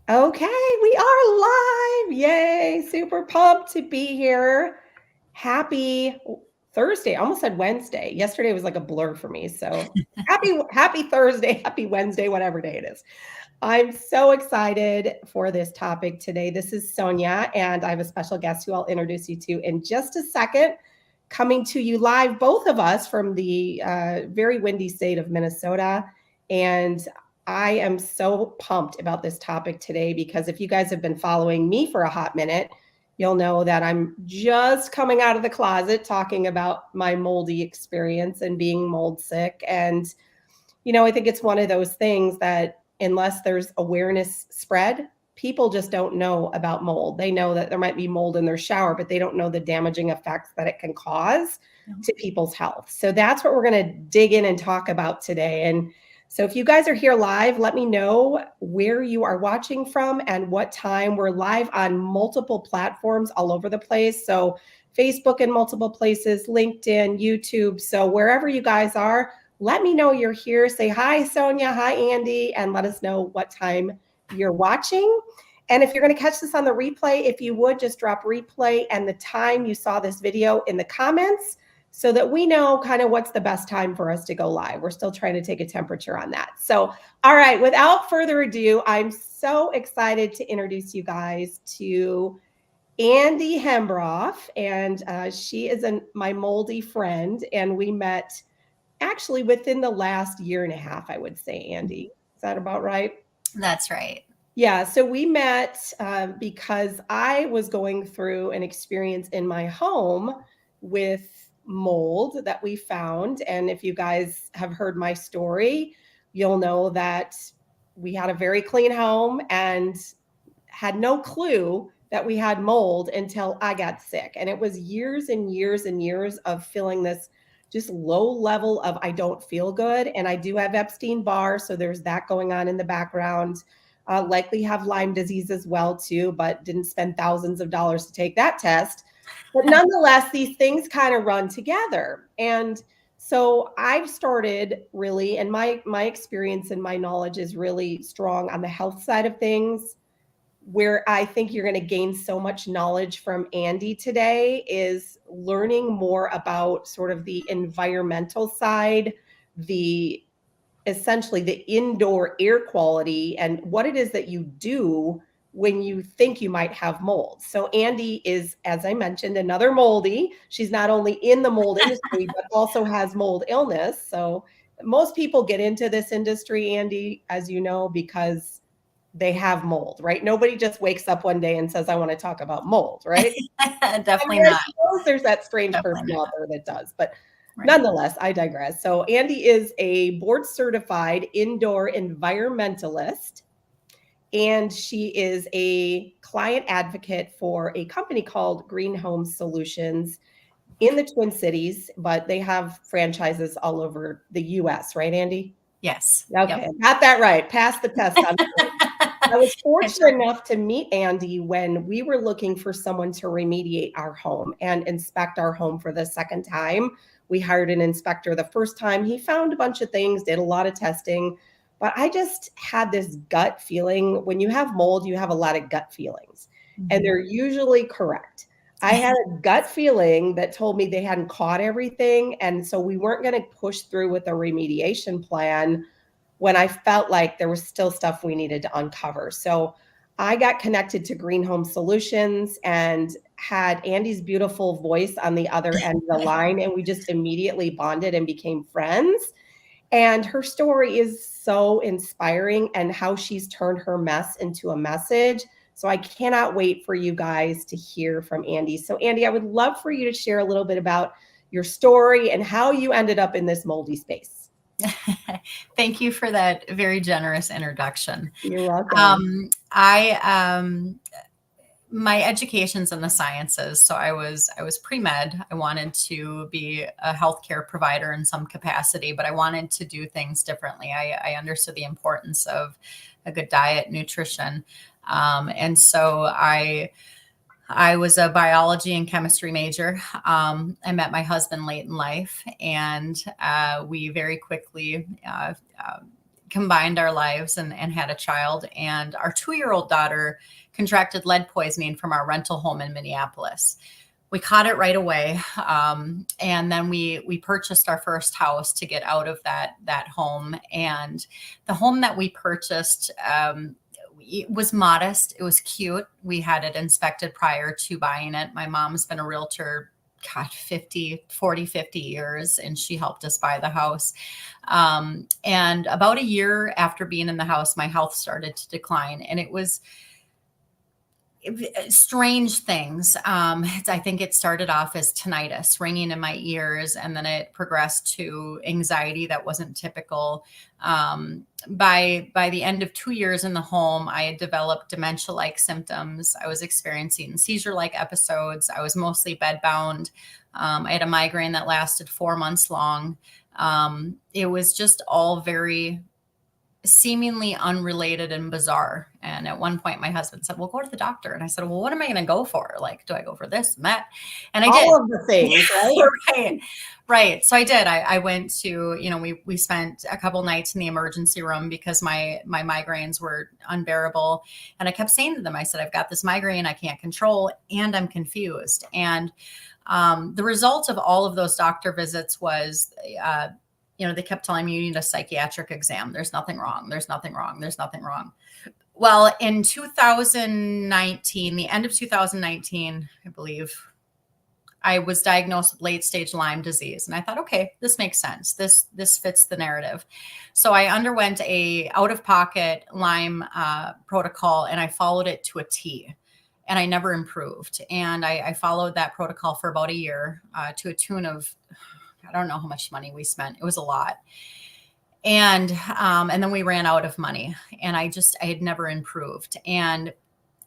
Okay, we are live. Yay. Super pumped to be here. Happy Thursday. I almost said Wednesday. Yesterday was like a blur for me. So happy Thursday, happy Wednesday, whatever day it is. I'm so excited for this topic today. This is Sonia, and I have a special guest who I'll introduce you to in just a second. Coming to you live, both of us from the very windy state of Minnesota. And I am so pumped about this topic today because if you guys have been following me for a hot minute, you'll know that I'm just coming out of the closet talking about my moldy experience and being mold sick. And I think it's one of those things that unless there's awareness spread, people just don't know about mold. They know that there might be mold in their shower, but they don't know the damaging effects that it can cause to people's health. So that's what we're going to dig in and talk about today. And so if you guys are here live, let me know where you are watching from and what time. We're live on multiple platforms all over the place. So Facebook in multiple places, LinkedIn, YouTube. So wherever you guys are, let me know you're here. Say hi, Sonia. Hi, Andi. And let us know what time you're watching. And if you're going to catch this on the replay, if you would just drop replay and the time you saw this video in the comments so that we know kind of what's the best time for us to go live. We're still trying to take a temperature on that. So, all right, without further ado, I'm so excited to introduce you guys to Andi Hembroff. And she is my moldy friend. And we met actually within the last year and a half, I would say, Andi. Is that about right? That's right. Yeah. So we met because I was going through an experience in my home with mold that we found. And if you guys have heard my story, you'll know that we had a very clean home and had no clue that we had mold until I got sick. And it was years and years and years of feeling this just low level of I don't feel good. And I do have Epstein-Barr, so there's that going on in the background. Likely have Lyme disease as well too, but didn't spend thousands of dollars to take that test. But nonetheless, these things kind of run together. And so I've started really, and my experience and my knowledge is really strong on the health side of things. Where I think you're going to gain so much knowledge from Andi today is learning more about sort of the environmental side, essentially the indoor air quality and what it is that you do when you think you might have mold. So Andi is, as I mentioned, another moldy. She's not only in the mold industry, but also has mold illness. So most people get into this industry, Andi, as you know, because they have mold, right? Nobody just wakes up one day and says, I want to talk about mold, right? Definitely not. I suppose there's that strange person out there that does, but nonetheless, I digress. So Andi is a board certified indoor environmentalist, and she is a client advocate for a company called Green Home Solutions in the Twin Cities, but they have franchises all over the US, right, Andi? Yes. Okay, got that right. Passed the test on I was fortunate enough to meet Andi when we were looking for someone to remediate our home and inspect our home for the second time. We hired an inspector the first time. He found a bunch of things, did a lot of testing, but I just had this gut feeling. When you have mold, you have a lot of gut feelings, and they're usually correct. I had a gut feeling that told me they hadn't caught everything, and so we weren't going to push through with a remediation plan when I felt like there was still stuff we needed to uncover. So I got connected to Green Home Solutions and had Andi's beautiful voice on the other end of the line. And we just immediately bonded and became friends. And her story is so inspiring and how she's turned her mess into a message. So I cannot wait for you guys to hear from Andi. So Andi, I would love for you to share a little bit about your story and how you ended up in this moldy space. Thank you for that very generous introduction. You're welcome. My education's in the sciences, so I was pre-med. I wanted to be a healthcare provider in some capacity, but I wanted to do things differently. I understood the importance of a good diet, nutrition, and so I was a biology and chemistry major. I met my husband late in life, and we very quickly, combined our lives and had a child. And our 2-year-old daughter contracted lead poisoning from our rental home in Minneapolis. We caught it right away, and then we purchased our first house to get out of that home. And the home that we purchased, it was modest. It was cute. We had it inspected prior to buying it. My mom's been a realtor, God, 50 years, and she helped us buy the house. And about a year after being in the house, my health started to decline, and it was strange things. I think it started off as tinnitus, ringing in my ears, and then it progressed to anxiety that wasn't typical. By the end of 2 years in the home, I had developed dementia-like symptoms. I was experiencing seizure-like episodes. I was mostly bedbound. I had a migraine that lasted 4 months long. It was just all very seemingly unrelated and bizarre. And at one point, my husband said, "Well, go to the doctor." And I said, "Well, what am I going to go for? Like, do I go for this and that?" And I did. All of the things, right? Right. Right. So I did. I went to, we spent a couple nights in the emergency room because my migraines were unbearable. And I kept saying to them, I said, "I've got this migraine I can't control, and I'm confused." And the result of all of those doctor visits was, they kept telling me, "You need a psychiatric exam. There's nothing wrong. There's nothing wrong. There's nothing wrong." Well, in 2019, the end of 2019, I believe, I was diagnosed with late stage Lyme disease. And I thought, okay, this makes sense. This fits the narrative. So I underwent a out of pocket Lyme protocol, and I followed it to a T. And I never improved. And I followed that protocol for about a year, to a tune of, I don't know how much money we spent. It was a lot. And then we ran out of money, and I had never improved. And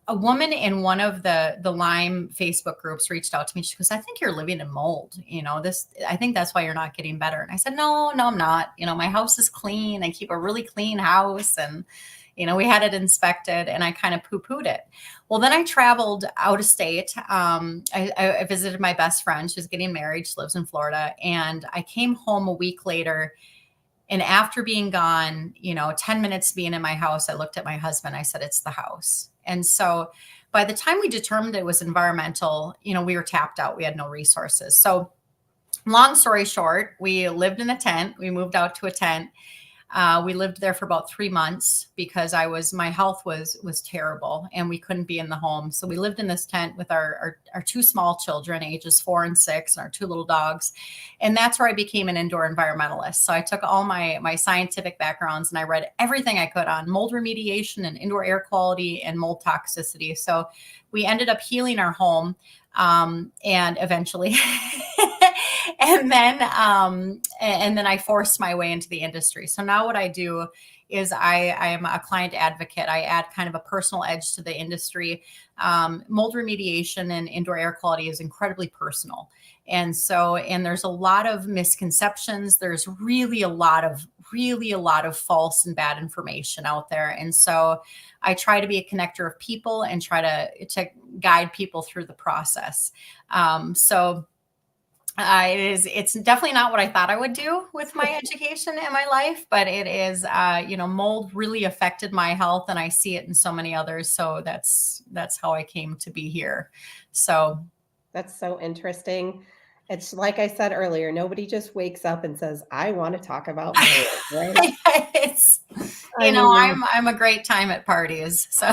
a woman in one of the Lyme Facebook groups reached out to me. She goes, "I think you're living in mold. I think that's why you're not getting better." And I said, No, I'm not. My house is clean. I keep a really clean house. And, we had it inspected, and I kind of poo-pooed it. Well, then I traveled out of state. I visited my best friend. She was getting married. She lives in Florida. And I came home a week later. And after being gone, 10 minutes being in my house, I looked at my husband. I said, "It's the house." And so by the time we determined it was environmental, we were tapped out. We had no resources. So long story short, we lived in a tent. We moved out to a tent. We lived there for about 3 months because my health was terrible, and we couldn't be in the home. So we lived in this tent with our 2 small children, ages 4 and 6, and our 2 little dogs. And that's where I became an indoor environmentalist. So I took all my scientific backgrounds, and I read everything I could on mold remediation and indoor air quality and mold toxicity. So we ended up healing our home, and eventually, and then I forced my way into the industry. So now what I do is I am a client advocate. I add kind of a personal edge to the industry. Mold remediation and indoor air quality is incredibly personal. And there's a lot of misconceptions. There's really a lot of false and bad information out there. And so I try to be a connector of people and try to guide people through the process. It's definitely not what I thought I would do with my education and my life, but it is, mold really affected my health, and I see it in so many others. So that's how I came to be here. So That's so interesting. It's like I said earlier, nobody just wakes up and says, "I want to talk about mold," right? it's, I mean, I'm a great time at parties. So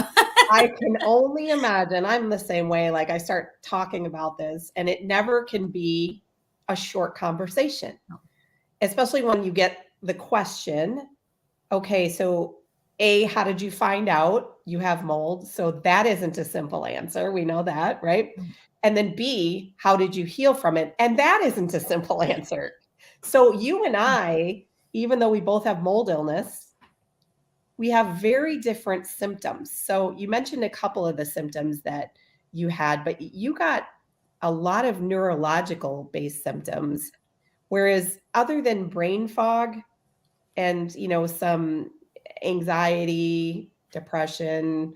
I can only imagine. I'm the same way. Like, I start talking about this, and it never can be a short conversation, especially when you get the question, "Okay, so A, how did you find out you have mold?" So that isn't a simple answer. We know that, right? And then B, how did you heal from it? And that isn't a simple answer. So you and I, even though we both have mold illness, we have very different symptoms. So you mentioned a couple of the symptoms that you had, but you got a lot of neurological based symptoms. Whereas other than brain fog and, some anxiety, depression,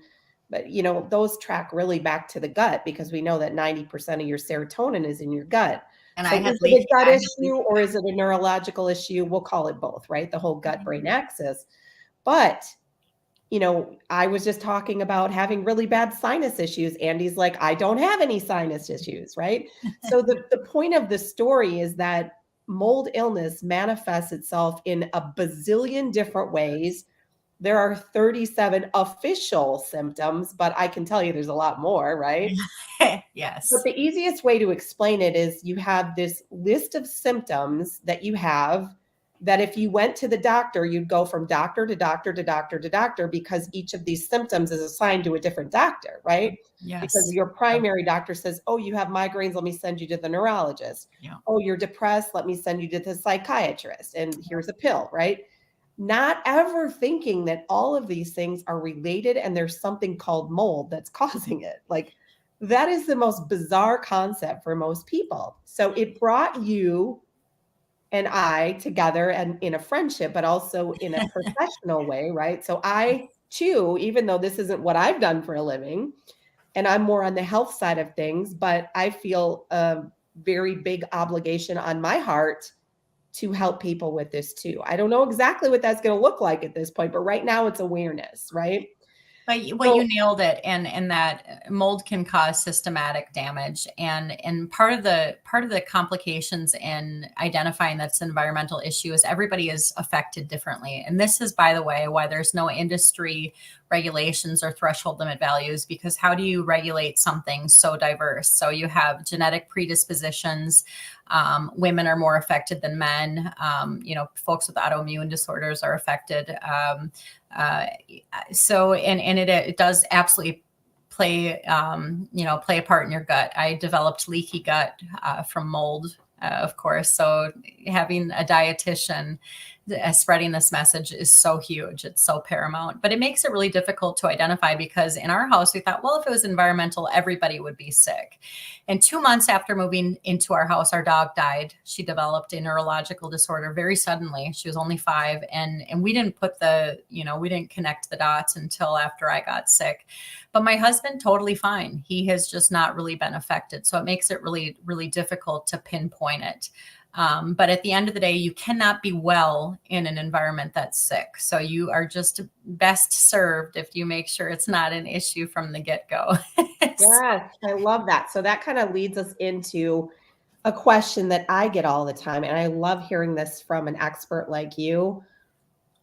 but those track really back to the gut because we know that 90% of your serotonin is in your gut. and So I had is it a gut I had leaky issue or is it a neurological issue? We'll call it both, right? The whole gut brain axis. But I was just talking about having really bad sinus issues. Andy's like, I don't have any sinus issues, right? So the point of the story is that mold illness manifests itself in a bazillion different ways. There are 37 official symptoms, but I can tell you there's a lot more, right? But Yes. the easiest way to explain it is you have this list of symptoms that you have that if you went to the doctor, you'd go from doctor to doctor to doctor to doctor because each of these symptoms is assigned to a different doctor, right? Because Yes. your Yep. primary doctor says, oh, you have migraines, let me send you to the neurologist. Yeah. Oh, you're depressed, let me send you to the psychiatrist, and here's a pill, right? Not ever thinking that all of these things are related and there's something called mold that's causing it. Like, that is the most bizarre concept for most people. So it brought you and I together and in a friendship, but also in a professional way, right? So I too, even though this isn't what I've done for a living, and I'm more on the health side of things, but I feel a very big obligation on my heart to help people with this too. I don't know exactly what that's going to look like at this point, but right now it's awareness, right? But So you nailed it, and that mold can cause systematic damage, and part of the complications in identifying that's an environmental issue is everybody is affected differently, and this is, by the way, why there's no industry regulations or threshold limit values, because how do you regulate something so diverse? So you have genetic predispositions. Women are more affected than men. Folks with autoimmune disorders are affected. Uh, and it does absolutely play a part in your gut. I developed leaky gut from mold, of course. So having a dietitian spreading this message is so huge. It's so paramount, but it makes it really difficult to identify because in our house, we thought, well, if it was environmental, everybody would be sick. And 2 months after moving into our house, our dog died. She developed a neurological disorder very suddenly. She was only 5. And we didn't we didn't connect the dots until after I got sick. But my husband, totally fine. He has just not really been affected. So it makes it really, really difficult to pinpoint it. But at the end of the day, you cannot be well in an environment that's sick. So you are just best served if you make sure it's not an issue from the get-go. yes, I love that. So that kind of leads us into a question that I get all the time. And I love hearing this from an expert like you.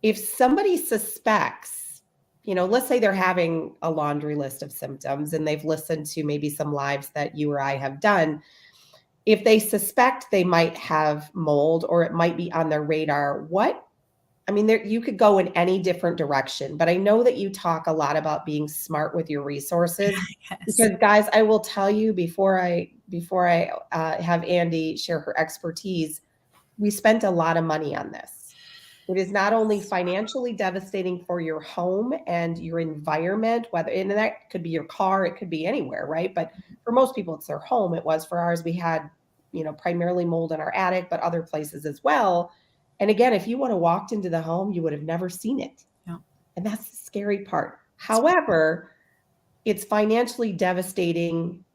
If somebody suspects, let's say they're having a laundry list of symptoms and they've listened to maybe some lives that you or I have done. If they suspect they might have mold or it might be on their radar, you could go in any different direction, but I know that you talk a lot about being smart with your resources Yes. because guys, I will tell you before I have Andi share her expertise, we spent a lot of money on this. It is not only financially devastating for your home and your environment, and that could be your car, it could be anywhere, right? But for most people, it's their home. It was for ours. We had, primarily mold in our attic, but other places as well. And again, if you would have walked into the home, you would have never seen it. Yeah. And that's the scary part. However, it's financially devastating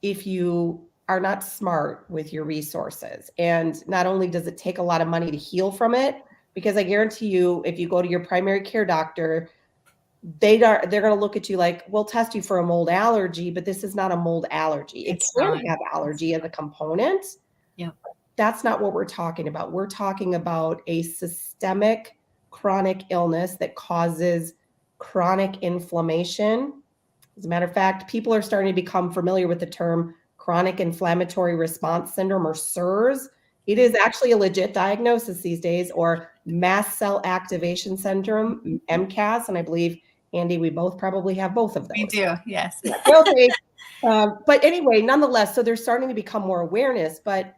if you are not smart with your resources. And not only does it take a lot of money to heal from it, because I guarantee you, if you go to your primary care doctor, they're going to look at you like, we'll test you for a mold allergy, but this is not a mold allergy. It It's can not. have allergy as a component. Yeah. That's not what we're talking about. We're talking about a systemic chronic illness that causes chronic inflammation. As a matter of fact, people are starting to become familiar with the term chronic inflammatory response syndrome, or CIRS. It is actually a legit diagnosis these days, or mast cell activation syndrome, MCAS. And I believe, Andi, we both probably have both of We those. do. Yes. Yeah, guilty. But anyway, nonetheless, so there's starting to become more awareness. But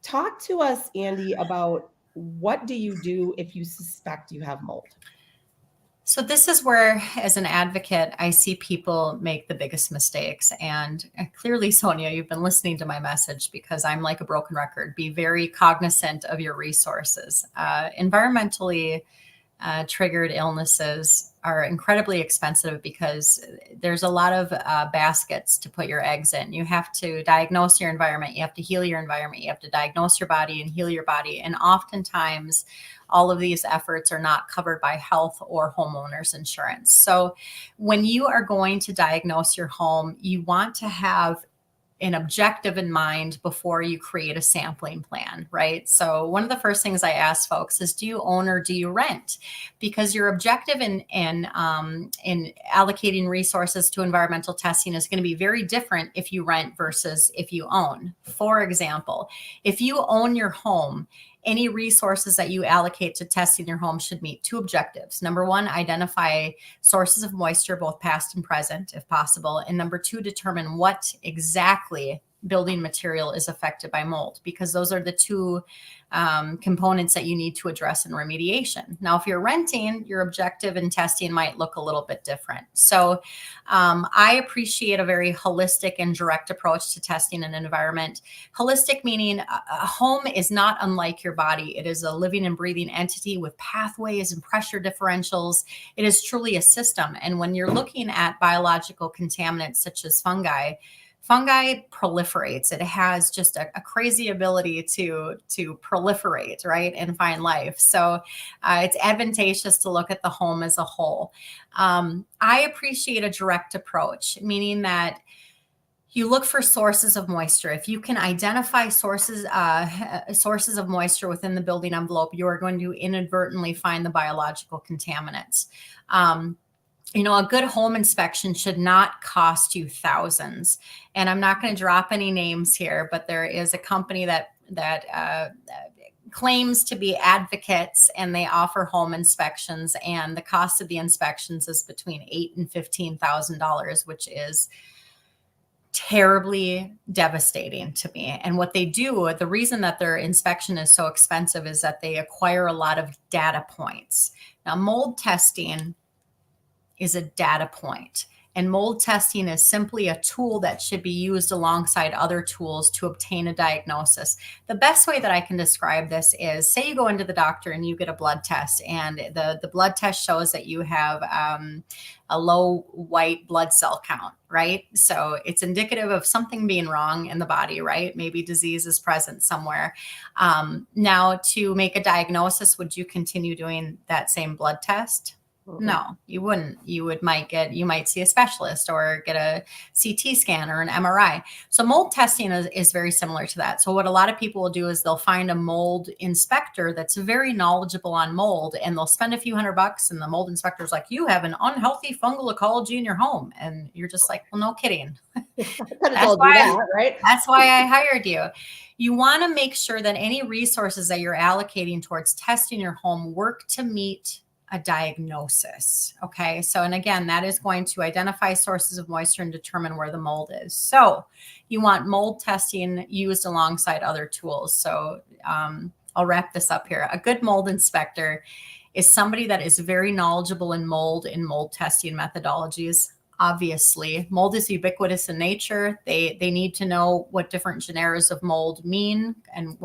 talk to us, Andi, about what do you do if you suspect you have mold? So this is where, as an advocate, I see people make the biggest mistakes. And clearly, Sonia, you've been listening to my message because I'm like a broken record. Be very cognizant of your resources. Environmentally triggered illnesses are incredibly expensive because there's a lot of baskets to put your eggs in. You have to diagnose your environment, you have to heal your environment, you have to diagnose your body and heal your body. And oftentimes, all of these efforts are not covered by health or homeowners insurance. So, when you are going to diagnose your home, you want to have an objective in mind before you create a sampling plan, right? So one of the first things I ask folks is, do you own or do you rent? Because your objective in allocating resources to environmental testing is going to be very different if you rent versus if you own. For example, if you own your home, any resources that you allocate to testing your home should meet two objectives. Number one, identify sources of moisture, both past and present, if possible. And number two, determine what exactly building material is affected by mold, because those are the two components that you need to address in remediation. Now, if you're renting, your objective in testing might look a little bit different. So I appreciate a very holistic and direct approach to testing an environment. Holistic meaning a home is not unlike your body. It is a living and breathing entity with pathways and pressure differentials. It is truly a system. And when you're looking at biological contaminants such as fungi proliferates. It has just a crazy ability to proliferate, right, and find life. So it's advantageous to look at the home as a whole. I appreciate a direct approach, meaning that you look for sources of moisture. If you can identify sources of moisture within the building envelope, you are going to inadvertently find the biological contaminants. A good home inspection should not cost you thousands. And I'm not going to drop any names here, but there is a company that claims to be advocates, and they offer home inspections, and the cost of the inspections is between $8,000 and $15,000, which is terribly devastating to me. And what they do, the reason that their inspection is so expensive is that they acquire a lot of data points. Now, mold testing is a data point. And mold testing is simply a tool that should be used alongside other tools to obtain a diagnosis. The best way that I can describe this is, say you go into the doctor and you get a blood test, and the blood test shows that you have a low white blood cell count, right? So it's indicative of something being wrong in the body, right? Maybe disease is present somewhere. Now, to make a diagnosis, would you continue doing that same blood test? No, you wouldn't. You might see a specialist or get a CT scan or an MRI. So mold testing is very similar to that. So what a lot of people will do is they'll find a mold inspector that's very knowledgeable on mold, and they'll spend a few $100, and the mold inspector's like, you have an unhealthy fungal ecology in your home. And you're just like, well, no kidding. Right? That's why I hired you. You want to make sure that any resources that you're allocating towards testing your home work to meet a diagnosis. Okay. So, and again, that is going to identify sources of moisture and determine where the mold is. So you want mold testing used alongside other tools. So I'll wrap this up here. A good mold inspector is somebody that is very knowledgeable in mold testing methodologies. Obviously, mold is ubiquitous in nature. They need to know what different genera of mold mean, and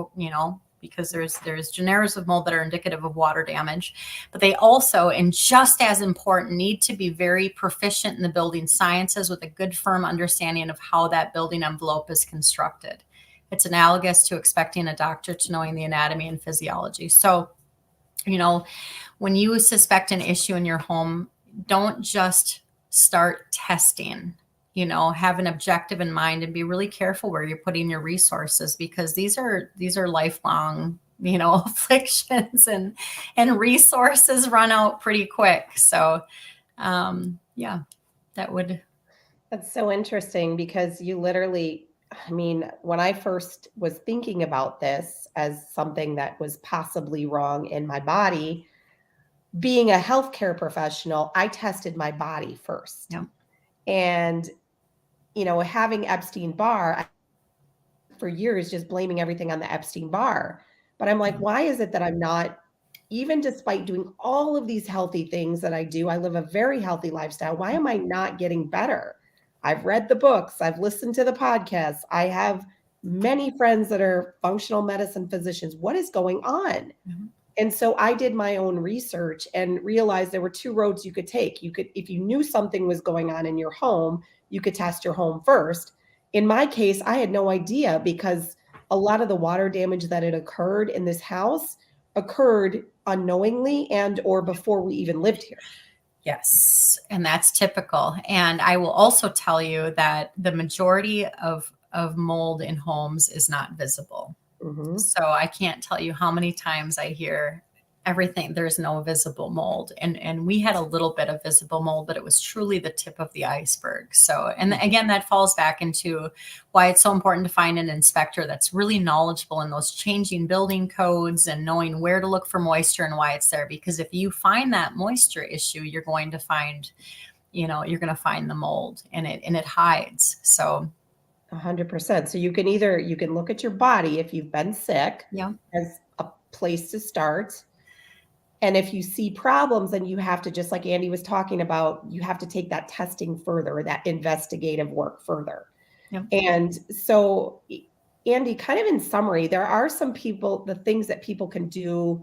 because there's genera of mold that are indicative of water damage. But they also, and just as important, need to be very proficient in the building sciences with a good, firm understanding of how that building envelope is constructed. It's analogous to expecting a doctor to knowing the anatomy and physiology. So, when you suspect an issue in your home, don't just start testing. Have an objective in mind and be really careful where you're putting your resources, because these are lifelong, afflictions, and resources run out pretty quick. So, That's so interesting, because you literally, when I first was thinking about this as something that was possibly wrong in my body, being a healthcare professional, I tested my body first. Yeah. And having Epstein-Barr, for years just blaming everything on the Epstein-Barr. But I'm like, why is it that I'm not, even despite doing all of these healthy things that I do, I live a very healthy lifestyle. Why am I not getting better? I've read the books, I've listened to the podcasts, I have many friends that are functional medicine physicians. What is going on? Mm-hmm. And so I did my own research and realized there were two roads you could take. You could, if you knew something was going on in your home, you could test your home first. In my case, I had no idea because a lot of the water damage that had occurred in this house occurred unknowingly and or before we even lived here. Yes, and that's typical. And I will also tell you that the majority of mold in homes is not visible. Mm-hmm. So I can't tell you how many times I hear everything, there's no visible mold. And we had a little bit of visible mold, but it was truly the tip of the iceberg. So, and again, that falls back into why it's so important to find an inspector that's really knowledgeable in those changing building codes and knowing where to look for moisture and why it's there. Because if you find that moisture issue, you're going to find, you're going to find the mold, and it hides. So 100%. So you can look at your body if you've been sick yeah. as a place to start. And if you see problems, then you have to, just like Andi was talking about, you have to take that testing further, that investigative work further. Yep. And so, Andi, kind of in summary, there are some people, the things that people can do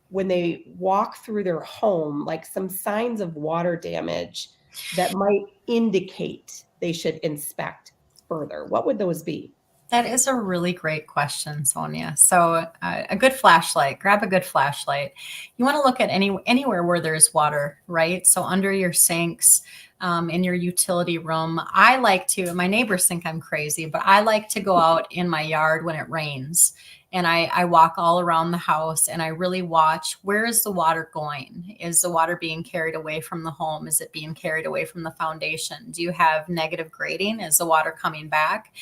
when they walk through their home, like some signs of water damage that might indicate they should inspect further. What would those be? That is a really great question, Sonia. So, a good flashlight, grab a good flashlight. You want to look at anywhere where there's water, right? So, under your sinks, in your utility room. I like to, my neighbors think I'm crazy, but I like to go out in my yard when it rains. And I walk all around the house and I really watch, where is the water going? Is the water being carried away from the home? Is it being carried away from the foundation? Do you have negative grading? Is the water coming back?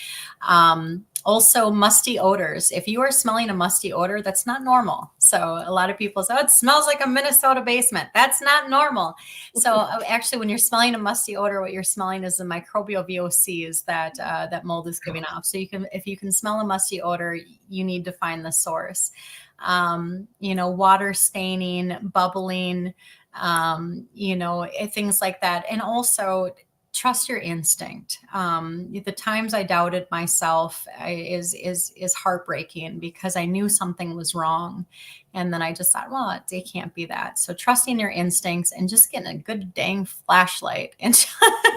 Also, musty odors. If you are smelling a musty odor, that's not normal. So a lot of people say, oh, it smells like a Minnesota basement. That's not normal. So actually, when you're smelling a musty odor, what you're smelling is the microbial VOCs that mold is giving off. So if you can smell a musty odor, you need to find the source. Water staining, bubbling, things like that. And also, trust your instinct. The times I doubted myself is heartbreaking because I knew something was wrong. And then I just thought, well, it can't be that. So trusting your instincts and just getting a good dang flashlight and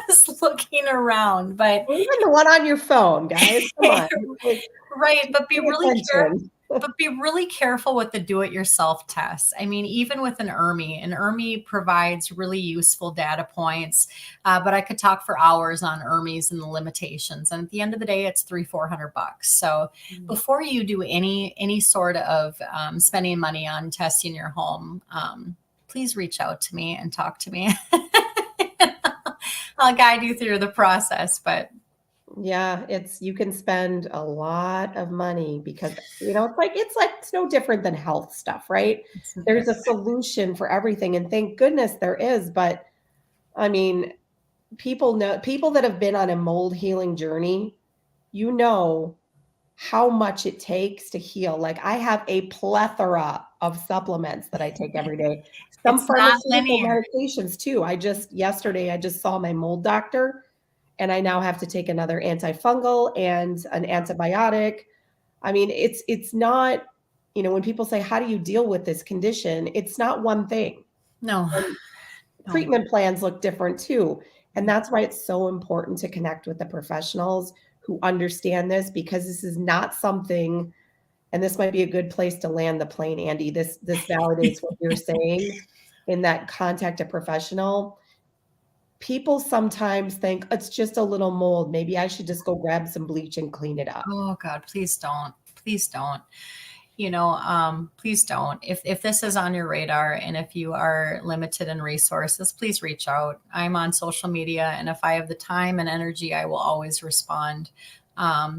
just looking around. But even the one on your phone, guys, come on. Right. But be Pay really careful. attention. But be really careful with the do-it-yourself tests. I mean, even with an ERMI provides really useful data points, but I could talk for hours on ERMIs and the limitations. And at the end of the day, it's $300-400. So before you do any sort of spending money on testing your home, please reach out to me and talk to me. I'll guide you through the process, but Yeah, you can spend a lot of money because it's no different than health stuff, right? There's a solution for everything, and thank goodness there is. But I mean, people that have been on a mold healing journey, how much it takes to heal. Like I have a plethora of supplements that I take every day. Some it's not pharmaceutical linear. medications too. Yesterday I just saw my mold doctor and I now have to take another antifungal and an antibiotic. I mean, it's not, when people say, how do you deal with this condition? It's not one thing. No. And treatment plans look different too. And that's why it's so important to connect with the professionals who understand this, because this is not something, and this might be a good place to land the plane, Andi. This validates what you're saying in that contact a professional. People sometimes think it's just a little mold. Maybe I should just go grab some bleach and clean it up. Oh God, please don't. Please don't. Please don't. If this is on your radar and if you are limited in resources, please reach out. I'm on social media, and if I have the time and energy, I will always respond.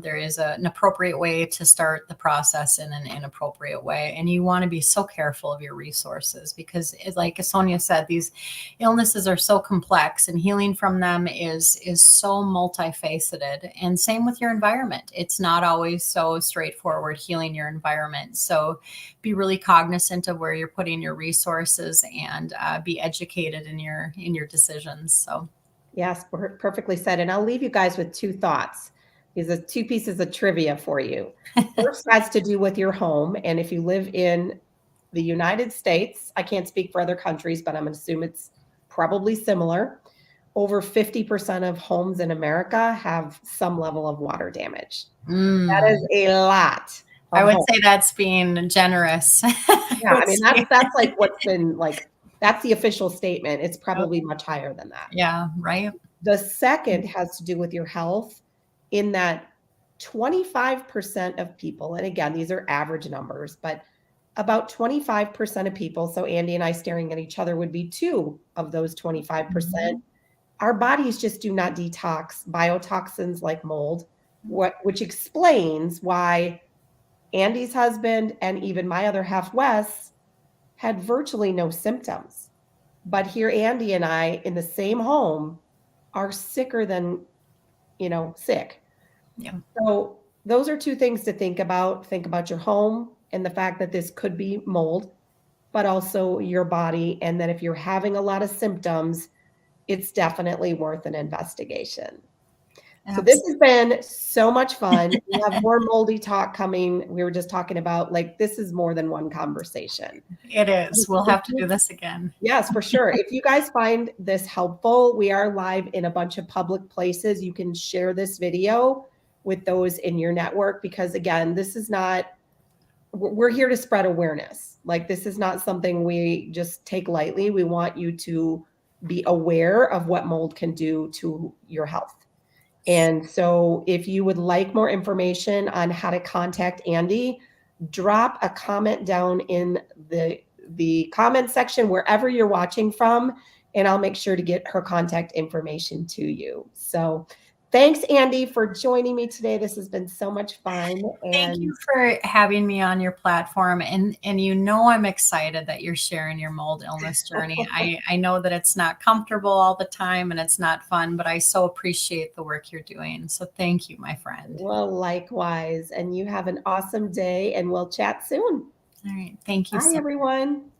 There is an appropriate way to start the process in an inappropriate way. And you want to be so careful of your resources because, like Sonia said, these illnesses are so complex and healing from them is so multifaceted. And same with your environment. It's not always so straightforward healing your environment. So be really cognizant of where you're putting your resources and be educated in your decisions. So yes, perfectly said. And I'll leave you guys with two thoughts. These are two pieces of trivia for you. First has to do with your home. And if you live in the United States, I can't speak for other countries, but I'm going to assume it's probably similar. Over 50% of homes in America have some level of water damage. That is Mm. a lot I of would homes. say that's being generous. I Yeah, I would mean, say. that's like what's been like that's the official statement. It's Yep. probably much higher than that. Yeah, right. The second has to do with your health in that 25% of people, and again, these are average numbers, but about 25% of people, so Andi and I staring at each other would be two of those 25%. Mhm. Our bodies just do not detox biotoxins like mold, which explains why Andi's husband and even my other half, Wes, had virtually no symptoms. But here, Andi and I in the same home are sicker than, sick. Yeah. So those are two things to think about. Think about your home and the fact that this could be mold, but also your body. And that if you're having a lot of symptoms, it's definitely worth an investigation. So this has Absolutely. been so much fun. We have more moldy talk coming. We were just talking about like this is more than one conversation. It is. We'll If have to do you this again. Yes, for sure. If you guys find this helpful, we are live in a bunch of public places. You can share this video with those in your network because, again, this is not, we're here to spread awareness. Like, this is not something we just take lightly. We want you to be aware of what mold can do to your health. And so, if you would like more information on how to contact Andi, drop a comment down in the comment section wherever you're watching from, and I'll make sure to get her contact information to you. So, thanks, Andi, for joining me today. This has been so much fun, Thank and you for having me on your platform. And I'm excited that you're sharing your mold illness journey. I know that it's not comfortable all the time and it's not fun, but I so appreciate the work you're doing. So thank you, my friend. well, likewise. And you have an awesome day, and we'll chat soon. All right. Thank you Bye, so everyone.